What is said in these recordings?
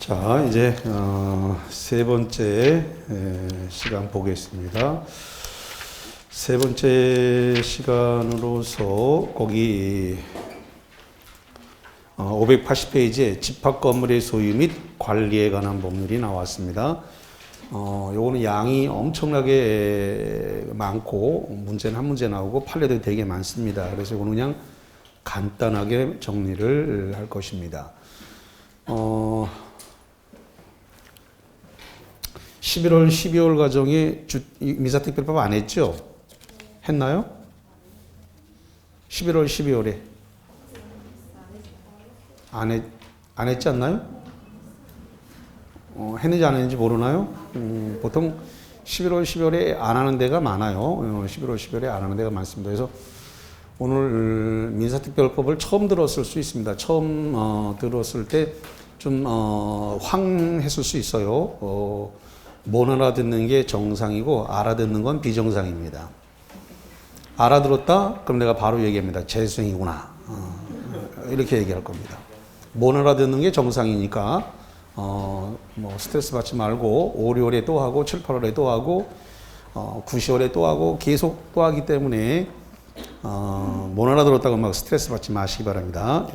자, 이제 세 번째 시간 보겠습니다. 세 번째 시간으로서 거기 580페이지에 집합건물의 소유 및 관리에 관한 법률이 나왔습니다. 요거는 양이 엄청나게 많고 문제는 한 문제 나오고 판례도 되게 많습니다. 그래서 이거는 그냥 간단하게 정리를 할 것입니다. 11월, 12월 과정에 민사특별법 안 했죠? 했나요? 11월, 12월에 안 했지 않나요? 했는지 안 했는지 모르나요? 보통 11월, 12월에 안 하는 데가 많아요. 11월, 12월에 안 하는 데가 많습니다. 그래서 오늘 민사특별법을 처음 들었을 수 있습니다. 처음 들었을 때 좀 황했을 수 있어요. 못 알아듣는 게 정상이고 알아듣는 건 비정상입니다. 알아들었다? 그럼 내가 바로 얘기합니다. 재수생이구나. 이렇게 얘기할 겁니다. 못 알아듣는 게 정상이니까 스트레스 받지 말고 5, 6월에 또 하고 7, 8월에 또 하고 9, 10월에 또 하고 계속 또 하기 때문에 못 알아들었다고 막 스트레스 받지 마시기 바랍니다.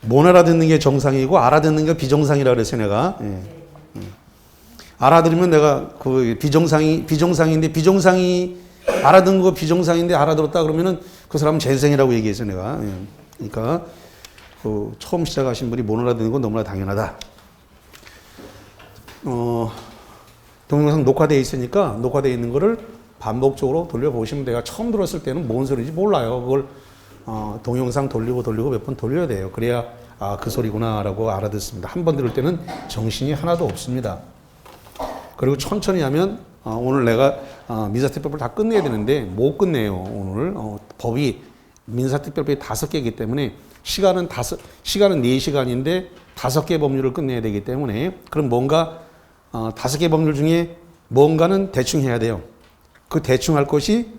못 알아듣는 게 정상이고 알아듣는 게 비정상이라고 그랬어요, 내가. 알아들으면 내가 그 비정상인데 비정상이 알아듣는 거 비정상인데 알아들었다 그러면은 그 사람은 재수생이라고 얘기했어요, 내가. 그러니까 그 처음 시작하신 분이 못 알아듣는 건 너무나 당연하다. 동영상 녹화되어 있으니까 녹화되어 있는 거를 반복적으로 돌려보시면 내가 처음 들었을 때는 뭔 소리인지 몰라요. 그걸 동영상 돌리고 몇 번 돌려야 돼요. 그래야 그 소리구나 라고 알아듣습니다. 한 번 들을 때는 정신이 하나도 없습니다. 그리고 천천히 하면 오늘 내가 민사특별법을 다 끝내야 되는데 못 끝내요. 오늘 법이 민사특별법이 5개이기 때문에 시간은 4시간인데 5개 법률을 끝내야 되기 때문에 그럼 뭔가 5개 법률 중에 뭔가는 대충 해야 돼요. 그 대충 할 것이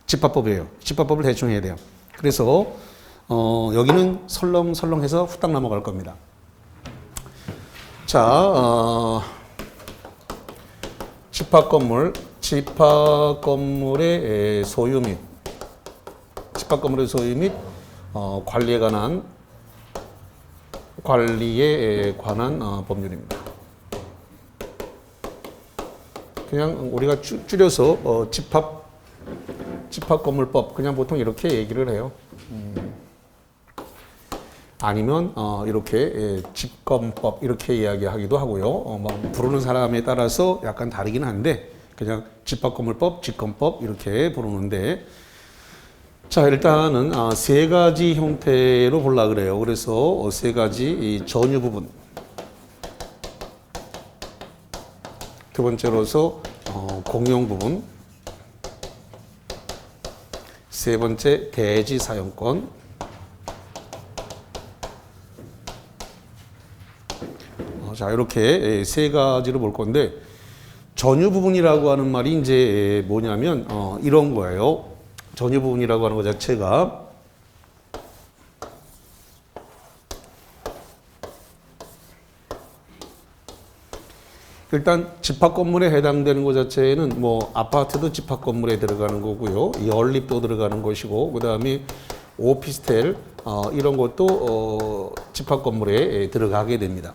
집합법이에요. 집합법을 대충 해야 돼요. 그래서 여기는 설렁설렁해서 후딱 넘어갈 겁니다. 자, 집합건물의 소유 및 관리에 관한 법률입니다. 그냥 우리가 줄여서 집합건물법 그냥 보통 이렇게 얘기를 해요. 아니면 이렇게 집건법 이렇게 이야기하기도 하고요. 부르는 사람에 따라서 약간 다르긴 한데 그냥 집합건물법, 집건법 이렇게 부르는데 자 일단은 세 가지 형태로 보려고 그래요. 그래서 세 가지 이 전유 부분 두 번째로서 공용 부분 세 번째 대지 사용권 자, 이렇게 세 가지를 볼 건데, 전유 부분이라고 하는 말이 이제 뭐냐면, 이런 거예요. 전유 부분이라고 하는 것 자체가, 일단 집합건물에 해당되는 것 자체는 뭐, 아파트도 집합건물에 들어가는 거고요. 연립도 들어가는 것이고, 그 다음에 오피스텔, 이런 것도 집합건물에 들어가게 됩니다.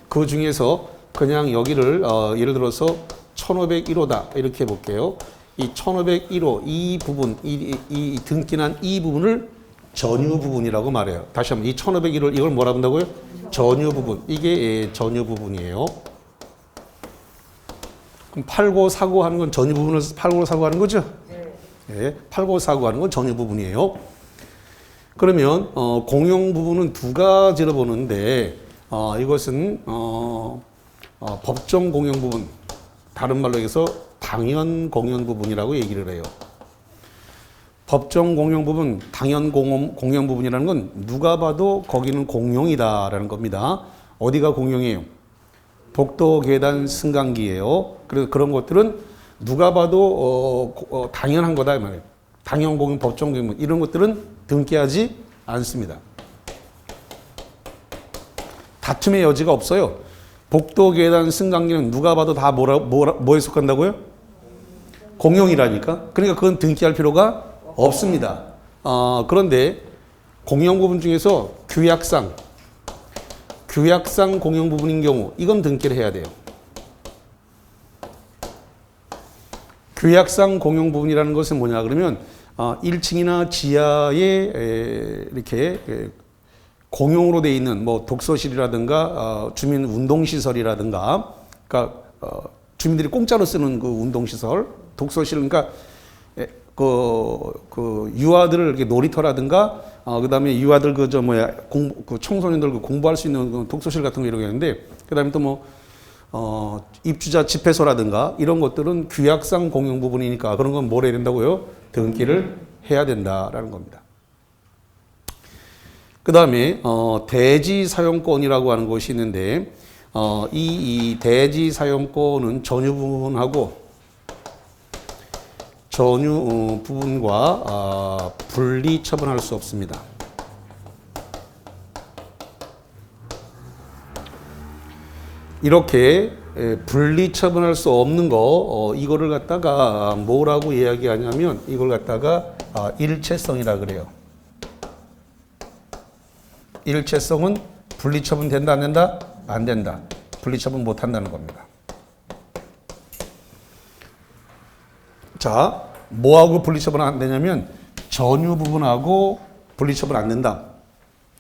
그 중에서 그냥 여기를 예를 들어서 1501호다 이렇게 볼게요. 이 1501호 이 부분 이 등기난 이 부분을 전유 부분이라고 말해요. 다시 한번 이 1501호 이걸 뭐라 한다고요? 전유 부분. 이게 전유 부분이에요. 그럼 팔고 사고 하는 건 전유 부분을 팔고 사고 하는 거죠? 네. 팔고 사고 하는 건 전유 부분이에요. 그러면 공용 부분은 두 가지로 보는데 이것은 법정 공용 부분, 다른 말로 해서 당연 공용 부분이라고 얘기를 해요. 법정 공용 부분, 당연 공용 부분이라는 건 누가 봐도 거기는 공용이다라는 겁니다. 어디가 공용이에요? 복도, 계단, 승강기예요. 그래서 그런 것들은 누가 봐도 당연한 거다 이 말이에요. 당연 공용, 법정 공용 이런 것들은 등기하지 않습니다. 다툼의 여지가 없어요. 복도, 계단, 승강기는 누가 봐도 다 뭐에 속한다고요? 공용이라니까. 그러니까 그건 등기할 필요가 없습니다. 그런데 공용 부분 중에서 규약상 공용 부분인 경우 이건 등기를 해야 돼요. 규약상 공용 부분이라는 것은 뭐냐 그러면 1층이나 지하에 이렇게 공용으로 되어 있는 뭐 독서실이라든가 주민 운동시설이라든가 그러니까 주민들이 공짜로 쓰는 그 운동시설, 독서실 그러니까 그 유아들 이렇게 놀이터라든가 그다음에 유아들 그 청소년들 공부할 수 있는 그 독서실 같은 거 이런 게 있는데 그다음에 또 뭐 입주자 집회소라든가 이런 것들은 규약상 공용 부분이니까 그런 건 뭘 해야 된다고요? 등기를 해야 된다라는 겁니다. 그 다음에 대지 사용권이라고 하는 것이 있는데 이 대지 사용권은 전유 부분과 분리 처분할 수 없습니다. 이렇게 분리 처분할 수 없는 거 이거를 갖다가 뭐라고 이야기하냐면 이걸 갖다가 일체성이라 그래요. 일체성은 분리 처분 된다 안 된다? 안 된다. 분리 처분 못 한다는 겁니다. 자, 뭐하고 분리 처분 안 되냐면 전유 부분하고 분리 처분 안 된다.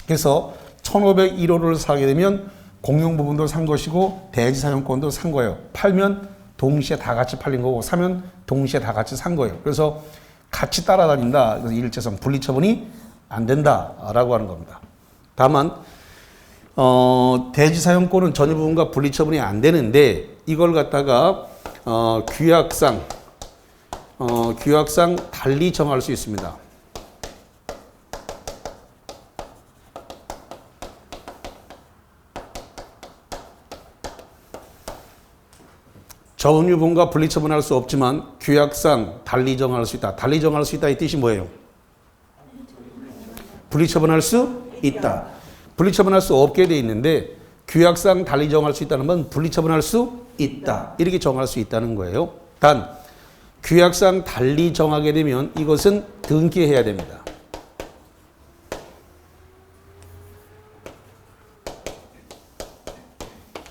그래서 1501호를 사게 되면 공용 부분도 산 것이고 대지 사용권도 산 거예요. 팔면 동시에 다 같이 팔린 거고 사면 동시에 다 같이 산 거예요. 그래서 같이 따라다닌다. 그래서 일체성 분리 처분이 안 된다라고 하는 겁니다. 다만 대지 사용권은 전유 부분과 분리 처분이 안 되는데 이걸 갖다가 규약상 달리 정할 수 있습니다. 전유 부분과 분리 처분할 수 없지만 규약상 달리 정할 수 있다. 달리 정할 수 있다 이 뜻이 뭐예요? 분리 처분할 수 있다. 분리 처분할 수 없게 돼 있는데 규약상 달리 정할 수 있다는 건 분리 처분할 수 있다. 이렇게 정할 수 있다는 거예요. 단 규약상 달리 정하게 되면 이것은 등기해야 됩니다.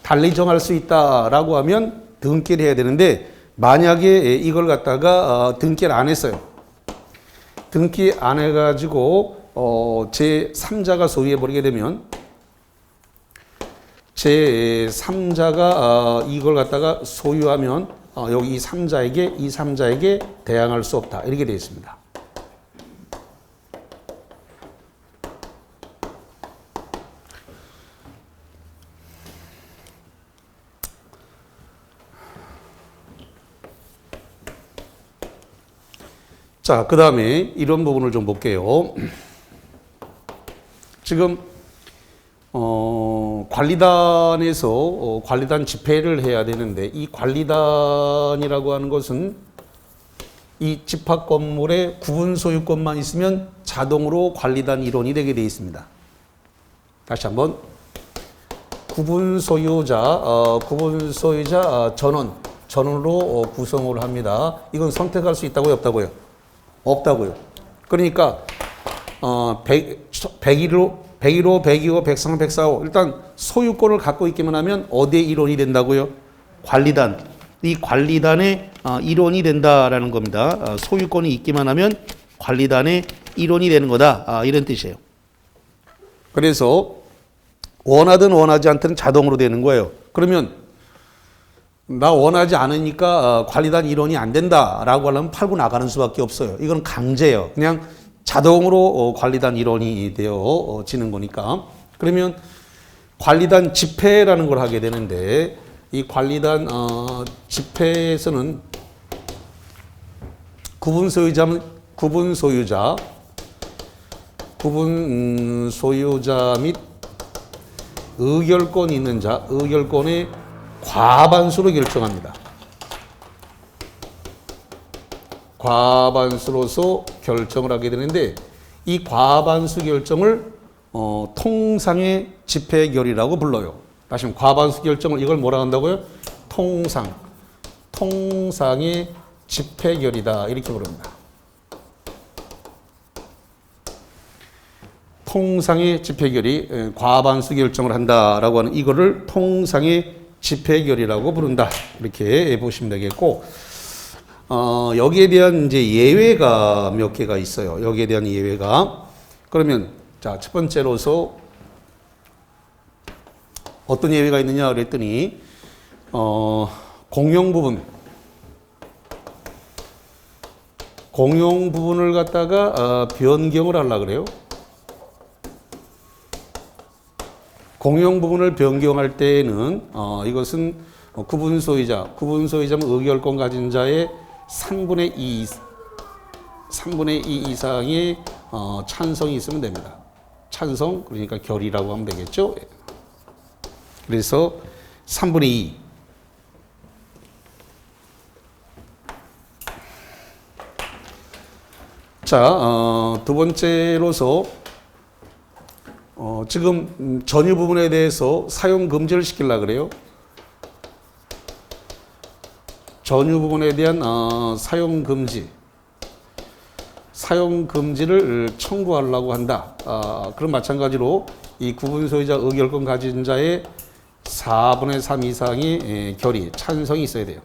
달리 정할 수 있다라고 하면 등기를 해야 되는데 만약에 이걸 갖다가 등기를 안 했어요. 등기 안 해가지고 제3자가 소유해버리게 되면 제3자가 이걸 갖다가 소유하면 여기 이 3자에게 대항할 수 없다. 이렇게 되어 있습니다. 자, 그 다음에 이런 부분을 좀 볼게요. 지금 관리단에서 관리단 집회를 해야 되는데 이 관리단이라고 하는 것은 이 집합 건물의 구분 소유권만 있으면 자동으로 관리단 일원이 되게 되어 있습니다. 다시 한번 구분 소유자 전원으로 구성을 합니다. 이건 선택할 수 있다고요, 없다고요? 없다고요. 그러니까 101호, 102호, 103호, 104호 일단 소유권을 갖고 있기만 하면 어디에 일원이 된다고요? 관리단. 이 관리단의 일원이 된다라는 겁니다. 소유권이 있기만 하면 관리단의 일원이 되는 거다. 이런 뜻이에요. 그래서 원하든 원하지 않든 자동으로 되는 거예요. 그러면 나 원하지 않으니까 관리단 일원이 안 된다라고 하려면 팔고 나가는 수밖에 없어요. 이건 강제예요. 그냥 자동으로 관리단 일원이 되어지는 거니까. 그러면 관리단 집회라는 걸 하게 되는데 이 관리단 집회에서는 구분 소유자 및 의결권이 있는 자, 의결권의 과반수로 결정합니다. 과반수로서 결정을 하게 되는데 이 과반수 결정을 통상의 집회결의라고 불러요. 다시 한번 과반수 결정을 이걸 뭐라 한다고요? 통상의 집회결의다 이렇게 부릅니다. 통상의 집회결의 과반수 결정을 한다라고 하는 이거를 통상의 집회결의라고 부른다 이렇게 보시면 되겠고 여기에 대한 이제 예외가 몇 개가 있어요. 여기에 대한 예외가 그러면 자, 첫 번째로서 어떤 예외가 있느냐 그랬더니 공용 부분을 갖다가 변경을 하려고 그래요. 공용 부분을 변경할 때에는 이것은 구분 소유자면 의결권 가진 자의 3분의 2 이상의 찬성이 있으면 됩니다. 찬성 그러니까 결의라고 하면 되겠죠. 그래서 3분의 2. 자, 두 번째로서 지금 전유 부분에 대해서 사용 금지를 시키려고 그래요. 전유 부분에 대한 사용 금지를 청구하려고 한다. 그럼 마찬가지로 이 구분 소유자 의결권 가진 자의 4분의 3 이상의 결의, 찬성이 있어야 돼요.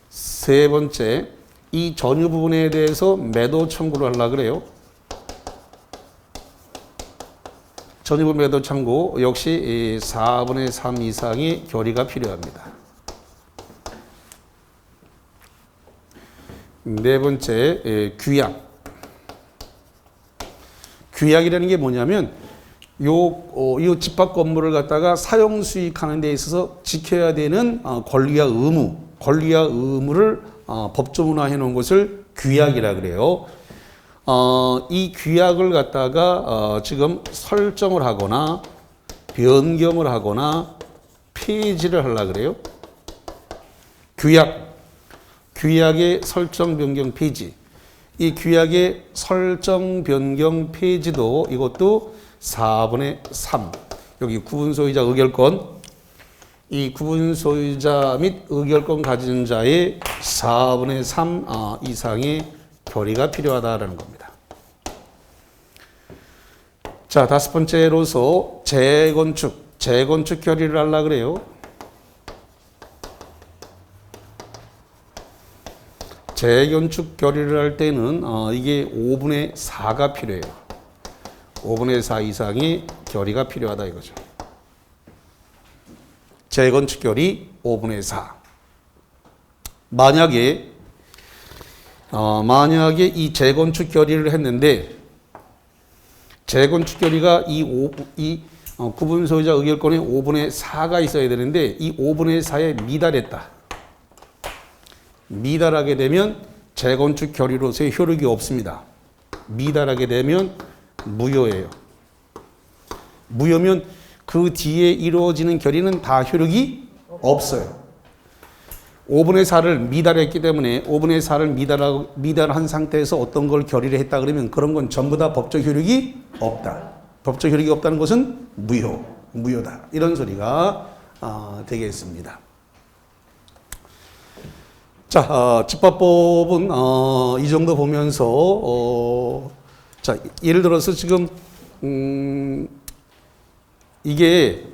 세 번째, 이 전유 부분에 대해서 매도 청구를 하려고 그래요. 전유부 매도 청구 역시 4분의 3 이상의 결의가 필요합니다. 네 번째, 규약이라는 게 뭐냐면 이 집합 건물을 갖다가 사용 수익하는 데 있어서 지켜야 되는 권리와 의무를 법조문화해 놓은 것을 규약이라 그래요. 이 규약을 갖다가 지금 설정을 하거나 변경을 하거나 폐지를 하려고 그래요. 규약의 설정, 변경, 폐지. 이 규약의 설정, 변경, 폐지도 이것도 4분의 3. 여기 구분소유자 의결권. 이 구분소유자 및 의결권 가진 자의 4분의 3 이상의 결의가 필요하다라는 겁니다. 자, 다섯 번째로서 재건축 결의를 하려고 그래요. 재건축 결의를 할 때는 이게 5분의 4가 필요해요. 5분의 4 이상의 결의가 필요하다 이거죠. 재건축 결의 5분의 4. 만약에 이 재건축 결의를 했는데 재건축 결의가 이 구분 소유자 의결권에 5분의 4가 있어야 되는데 이 5분의 4에 미달하게 되면 재건축 결의로서의 효력이 없습니다. 미달하게 되면 무효예요. 무효면 그 뒤에 이루어지는 결의는 다 효력이 없어요. 5분의 4를 미달했기 때문에 5분의 4를 미달한 상태에서 어떤 걸 결의를 했다 그러면 그런 건 전부 다 법적 효력이 없다. 법적 효력이 없다는 것은 무효다. 이런 소리가 되겠습니다. 자, 집합법은 이 정도 보면서 자, 예를 들어서 지금 이게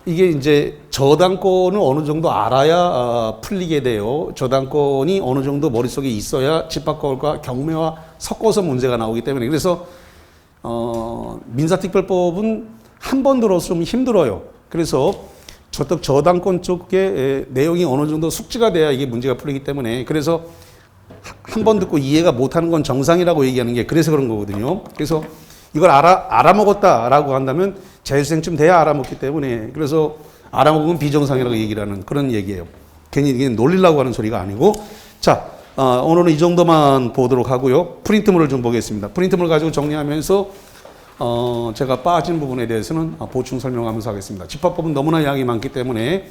이제 저당권을 어느 정도 알아야 풀리게 돼요. 저당권이 어느 정도 머릿속에 있어야 집합권과 경매와 섞어서 문제가 나오기 때문에 그래서 민사특별법은 한 번 들어서 좀 힘들어요. 그래서 저당권 쪽에 내용이 어느 정도 숙지가 돼야 이게 문제가 풀리기 때문에 그래서 한 번 듣고 이해가 못하는 건 정상이라고 얘기하는 게 그래서 그런 거거든요. 그래서 이걸 알아먹었다라고 한다면 재수생쯤 돼야 알아먹기 때문에 그래서 알아먹으면 비정상이라고 얘기를 하는 그런 얘기예요. 괜히 이게 놀리려고 하는 소리가 아니고 자, 오늘은 이 정도만 보도록 하고요. 프린트물을 좀 보겠습니다. 프린트물 가지고 정리하면서 제가 빠진 부분에 대해서는 보충 설명하면서 하겠습니다. 집합법은 너무나 양이 많기 때문에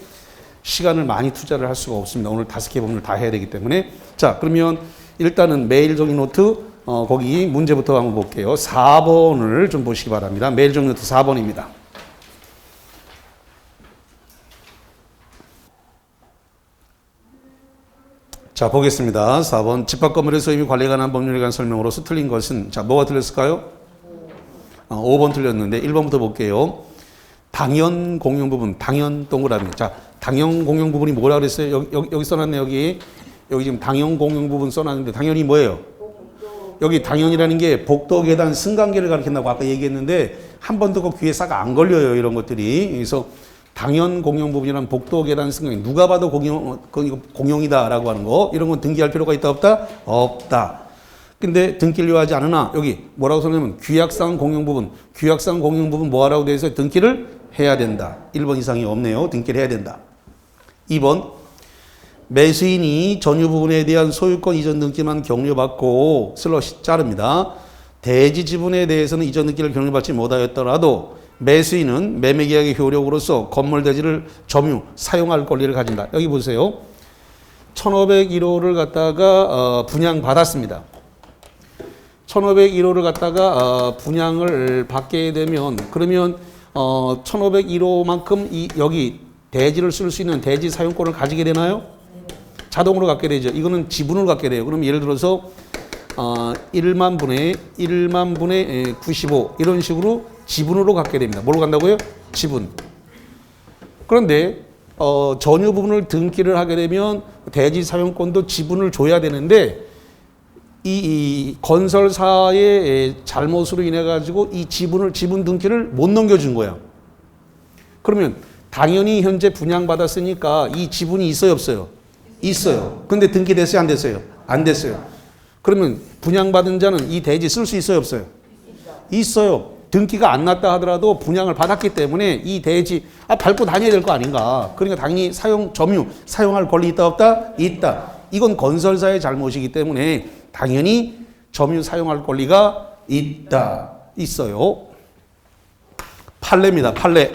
시간을 많이 투자를 할 수가 없습니다. 오늘 5개 부분을 다 해야 되기 때문에 자, 그러면 일단은 매일 정의 노트 거기 문제부터 한번 볼게요. 4번을 좀 보시기 바랍니다. 매일 정리부터 4번입니다. 자, 보겠습니다. 4번. 집합 건물의 소유비 관리에 관한 법률에 관한 설명으로서 틀린 것은, 자, 뭐가 틀렸을까요? 5번 틀렸는데 1번부터 볼게요. 당연 공용 부분, 당연 동그라미. 자, 당연 공용 부분이 뭐라 그랬어요? 여기 써놨네, 여기. 여기 지금 당연 공용 부분 써놨는데, 당연이 뭐예요? 여기 당연이라는 게 복도, 계단, 승강기를 가리킨다고 아까 얘기했는데, 한 번 듣고 귀에 싹 안 걸려요, 이런 것들이. 그래서 당연 공용 부분이란 복도, 계단, 승강기. 누가 봐도 공용이다라고 하는 거. 이런 건 등기할 필요가 있다, 없다? 없다. 근데 등기를 요하지 않으나, 여기 뭐라고 써냐면, 규약상 공용 부분. 규약상 공용 부분 뭐 하라고 되어 있어요? 등기를 해야 된다. 1번 이상이 없네요. 등기를 해야 된다. 2번. 매수인이 전유 부분에 대한 소유권 이전 등기만 격려받고 슬러시 자릅니다. 대지 지분에 대해서는 이전 등기를 격려받지 못하였더라도 매수인은 매매계약의 효력으로서 건물 대지를 점유, 사용할 권리를 가진다. 여기 보세요. 1501호를 갖다가 분양받았습니다. 1501호를 갖다가 분양을 받게 되면 그러면 1501호만큼 여기 대지를 쓸 수 있는 대지 사용권을 가지게 되나요? 자동으로 갖게 되죠. 이거는 지분을 갖게 돼요. 그럼 예를 들어서 1만 분의 95 이런 식으로 지분으로 갖게 됩니다. 뭘로 간다고요? 지분. 그런데 전유 부분을 등기를 하게 되면 대지 사용권도 지분을 줘야 되는데 이 건설사의 잘못으로 인해 가지고 이 지분 등기를 못 넘겨준 거야. 그러면 당연히 현재 분양받았으니까 이 지분이 있어요, 없어요? 있어요. 근데 등기됐어요, 안 됐어요? 안 됐어요. 그러면 분양받은 자는 이 대지 쓸 수 있어요, 없어요? 있어요. 등기가 안 났다 하더라도 분양을 받았기 때문에 이 대지 밟고 다녀야 될 거 아닌가. 그러니까 당연히 점유, 사용할 권리 있다, 없다? 있다. 이건 건설사의 잘못이기 때문에 당연히 점유, 사용할 권리가 있어요. 판례입니다, 판례.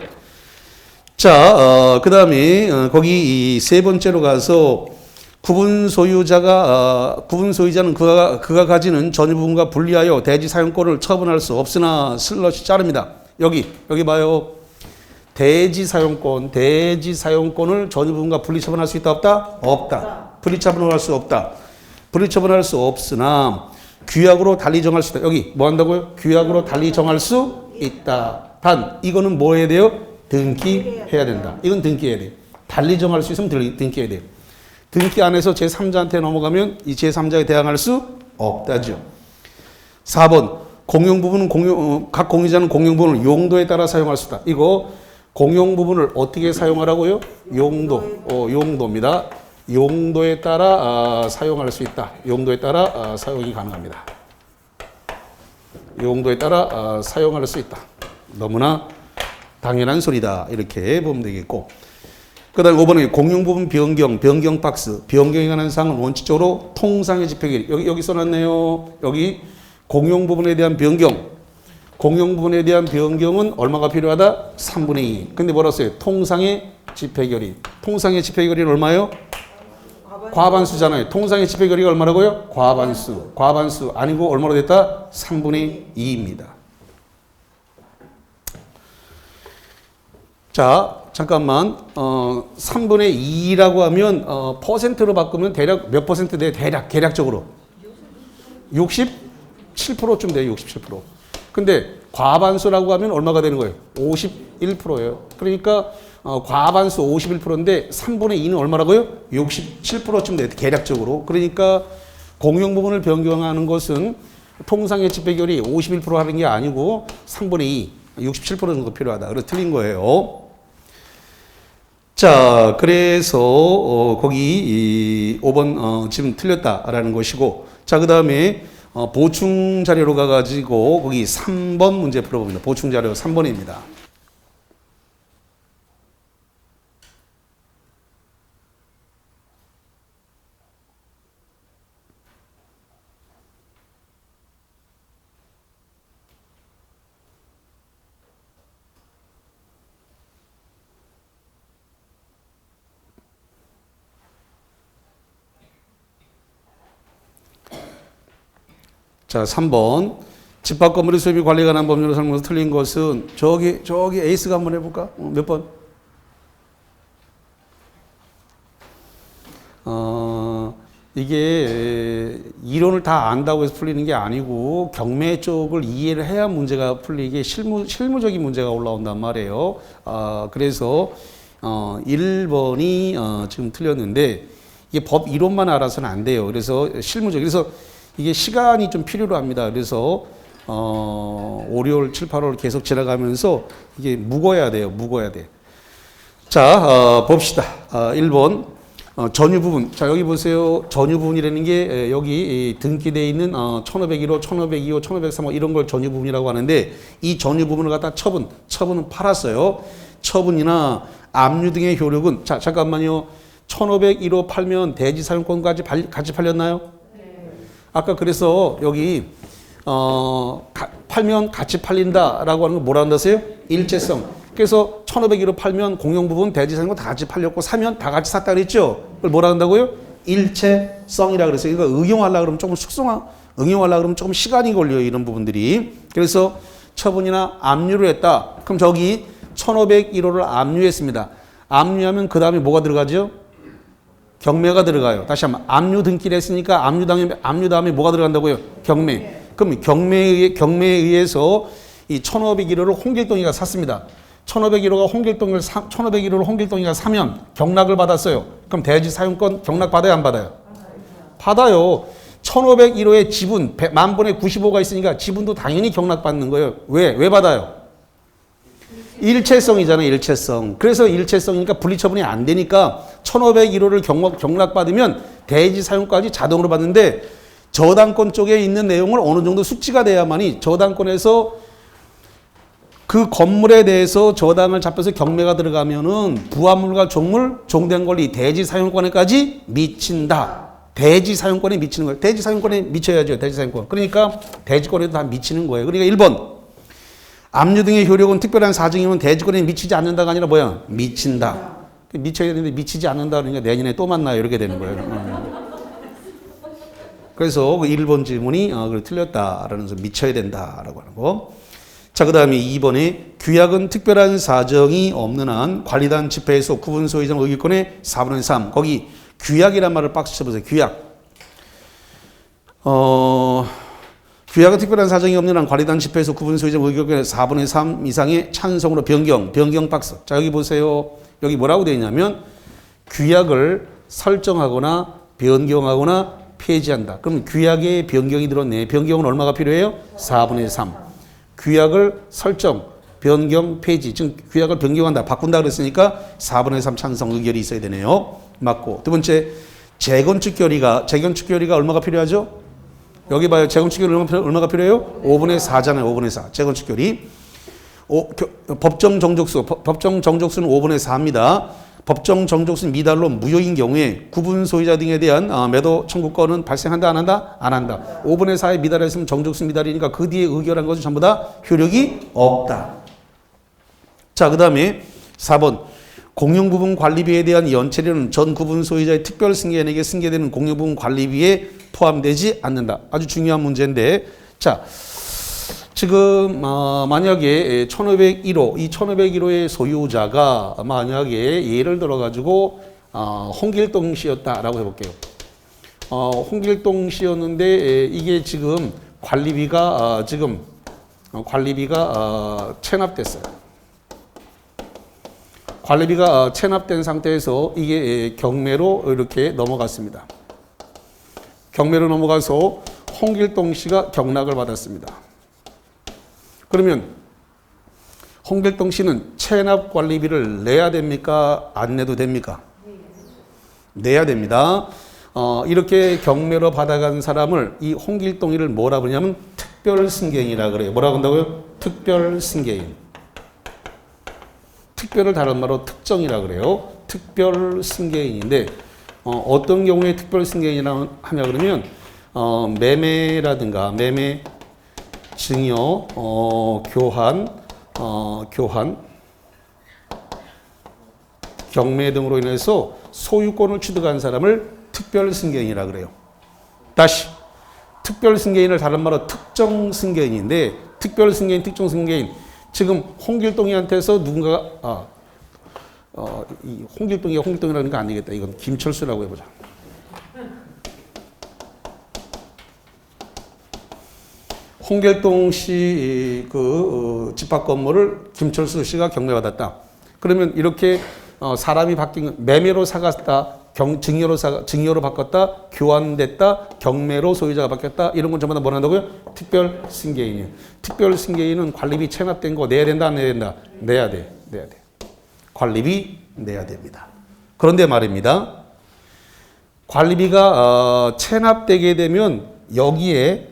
자, 그 다음에 거기 세 번째로 가서 구분 소유자는 그가 가지는 전유 부분과 분리하여 대지 사용권을 처분할 수 없으나 슬러시 자릅니다. 여기 봐요. 대지 사용권을 전유 부분과 분리 처분할 수 있다, 없다? 없다. 분리 처분할 수 없다. 분리 처분할 수 없으나 규약으로 달리 정할 수 있다. 여기 뭐 한다고요? 규약으로 달리 정할 수 있다. 단 이거는 뭐 해야 돼요? 등기해야 된다. 이건 등기해야 돼요. 달리 정할 수 있으면 등기해야 돼요. 등기 안에서 제3자한테 넘어가면 이 제3자에 대항할 수 없다죠. 4번 공용 부분은 각 공유자는 공용 부분을 용도에 따라 사용할 수 있다. 이거 공용 부분을 어떻게 사용하라고요? 용도입니다. 용도에 따라 사용할 수 있다. 용도에 따라 사용이 가능합니다. 용도에 따라 사용할 수 있다. 너무나 당연한 소리다. 이렇게 보면 되겠고. 그 다음에 5번에 공용 부분 변경 박스. 변경에 관한 사항은 원칙적으로 통상의 집행일. 여기 써놨네요. 여기 공용 부분에 대한 변경. 공용 부분에 대한 변경은 얼마가 필요하다? 3분의 2. 근데 뭐라 써요? 통상의 집행결의. 통상의 집행결의는 얼마예요? 과반수잖아요. 통상의 집행결의가 얼마라고요? 과반수. 과반수 아니고 얼마로 됐다? 3분의 2입니다. 자, 잠깐만. 3분의 2라고 하면 퍼센트로 바꾸면 대략 몇 퍼센트 돼요? 계략적으로 67%쯤 돼요. 67%. 근데 과반수라고 하면 얼마가 되는 거예요? 51%예요. 그러니까 과반수 51%인데 3분의 2는 얼마라고요? 67%쯤 돼요. 계략적으로. 그러니까 공용 부분을 변경하는 것은 통상의 집행결이 51% 하는 게 아니고 3분의 2, 67% 정도 필요하다. 그래서 틀린 거예요. 자, 그래서 거기 5번 지금 틀렸다라는 것이고, 자, 그 다음에 보충 자료로 가가지고 거기 3번 문제 풀어봅니다. 보충 자료 3번입니다. 자, 3번. 집합 건물의 수입이 관리에 관한 법률을 설명해서 틀린 것은 저기 에이스가 한번 해볼까? 몇 번? 이게 이론을 다 안다고 해서 풀리는 게 아니고 경매 쪽을 이해를 해야 문제가 풀리게 실무적인 문제가 올라온단 말이에요. 그래서 1번이 지금 틀렸는데 이게 법 이론만 알아서는 안 돼요. 그래서 그래서 이게 시간이 좀 필요로 합니다. 그래서 5, 6월, 7, 8월 계속 지나가면서 이게 묵어야 돼요. 묵어야 돼. 자, 봅시다. 1번. 전유 부분. 자, 여기 보세요. 전유 부분이라는 게 여기 등기되어 있는 1501호, 1502호, 1503호 이런 걸 전유 부분이라고 하는데 이 전유 부분을 갖다 처분은 팔았어요. 처분이나 압류 등의 효력은 자, 잠깐만요. 1501호 팔면 대지 사용권까지 같이 팔렸나요? 네. 아까 그래서 여기 팔면 같이 팔린다라고 하는 거 뭐라 한다세요? 일체성. 그래서 1501호 팔면 공용부분 대지 사용권 다 같이 팔렸고 사면 다 같이 샀다 그랬죠? 그걸 뭐라 한다고요? 일체성이라 그랬어요. 이거 응용하려고 그러면 응용하려고 그러면 조금 시간이 걸려요. 이런 부분들이. 그래서 처분이나 압류를 했다. 그럼 저기 1501호를 압류했습니다. 압류하면 그 다음에 뭐가 들어가죠? 경매가 들어가요. 다시 한번 압류 등기를 했으니까 압류 다음에 뭐가 들어간다고요? 경매. 그럼 경매에 의해서 이 1501호를 홍길동이가 샀습니다. 1501호를 홍길동이가 사면 경락을 받았어요. 그럼 대지 사용권 경락 받아요, 안 받아요? 받아요. 1501호의 지분 만분의 95가 있으니까 지분도 당연히 경락 받는 거예요. 왜 받아요? 일체성이잖아요, 일체성. 그래서 일체성이니까 분리처분이 안 되니까 1501호를 경락 받으면 대지 사용까지 자동으로 받는데 저당권 쪽에 있는 내용을 어느 정도 숙지가 돼야만이 저당권에서 그 건물에 대해서 저당을 잡혀서 경매가 들어가면은 부합물과 종물, 종된 권리, 대지 사용권에까지 미친다. 대지 사용권에 미치는 거예요. 대지 사용권에 미쳐야죠. 대지 사용권. 그러니까 대지권에도 다 미치는 거예요. 그러니까 1번. 압류 등의 효력은 특별한 사정이면 대지권에 미치지 않는다가 아니라 뭐야? 미친다. 미쳐야 되는데 미치지 않는다 그러니까 내년에 또 만나요. 이렇게 되는 거예요. 그래서 1번 질문이 틀렸다라는 거 미쳐야 된다라고 하는 거. 자, 그 다음에 2번에 규약은 특별한 사정이 없는 한 관리단 집회에서 구분 소유장 의결권의 4분의 3. 거기 규약이란 말을 박스 쳐보세요. 규약. 규약은 특별한 사정이 없는 한 관리단 집회에서 구분 소유장 의결권의 4분의 3 이상의 찬성으로 변경 박스. 자, 여기 보세요. 여기 뭐라고 되어 있냐면 규약을 설정하거나 변경하거나 폐지한다. 그럼 규약에 변경이 들었네. 변경은 얼마가 필요해요? 4분의 3. 규약을 설정, 변경, 폐지. 지금 규약을 변경한다, 바꾼다 그랬으니까 4분의 3 찬성 의결이 있어야 되네요. 맞고. 두 번째, 재건축 결의가 얼마가 필요하죠? 여기 봐요. 재건축 결의 얼마가 필요해요? 5분의 4잖아요. 5분의 4. 재건축 결의. 법정 정족수는 5분의 4입니다. 법정 정족수는 미달로 무효인 경우에 구분 소유자 등에 대한 매도 청구권은 발생한다, 안 한다? 안 한다. 5분의 4에 미달했으면 정족수 미달이니까 그 뒤에 의결한 것은 전부 다 효력이 없다. 자, 그 다음에 4번. 공용부분 관리비에 대한 연체료는 전 구분 소유자의 특별 승계인에게 승계되는 공용부분 관리비에 포함되지 않는다. 아주 중요한 문제인데, 자, 지금 만약에 1501호, 이 1501호의 소유자가 만약에 예를 들어가지고 홍길동 씨였다라고 해볼게요. 홍길동 씨였는데 이게 지금 관리비가 체납됐어요. 관리비가 체납된 상태에서 이게 경매로 이렇게 넘어갔습니다. 경매로 넘어가서 홍길동 씨가 경락을 받았습니다. 그러면 홍길동 씨는 체납 관리비를 내야 됩니까? 안 내도 됩니까? 내야 됩니다. 이렇게 경매로 받아간 사람을 이 홍길동이를 뭐라 그러냐면 특별승계인이라 그래요. 뭐라고 한다고요? 특별승계인. 특별을 다른 말로 특정이라 그래요. 특별승계인인데 어떤 경우에 특별승계인이라 하냐 그러면 매매라든가 매매 증여, 교환, 경매 등으로 인해서 소유권을 취득한 사람을 특별승계인이라 그래요. 다시 특별 승계인을 다른 말로 특정 승계인인데 특별 승계인, 특정 승계인. 지금 홍길동이한테서 누군가가 이 홍길동이라는 거 안 되겠다. 이건 김철수라고 해보자. 홍길동 씨 집합 건물을 김철수 씨가 경매받았다. 그러면 이렇게 사람이 바뀐 매매로 사갔다, 증여로 바꿨다, 교환됐다, 경매로 소유자가 바뀌었다. 이런 건 전부 다 뭐 한다고요? 특별 승계인이에요. 특별 승계인은 관리비 체납된 거 내야 된다, 안 내야 된다? 내야 돼. 관리비 내야 됩니다. 그런데 말입니다. 관리비가 체납되게 되면 여기에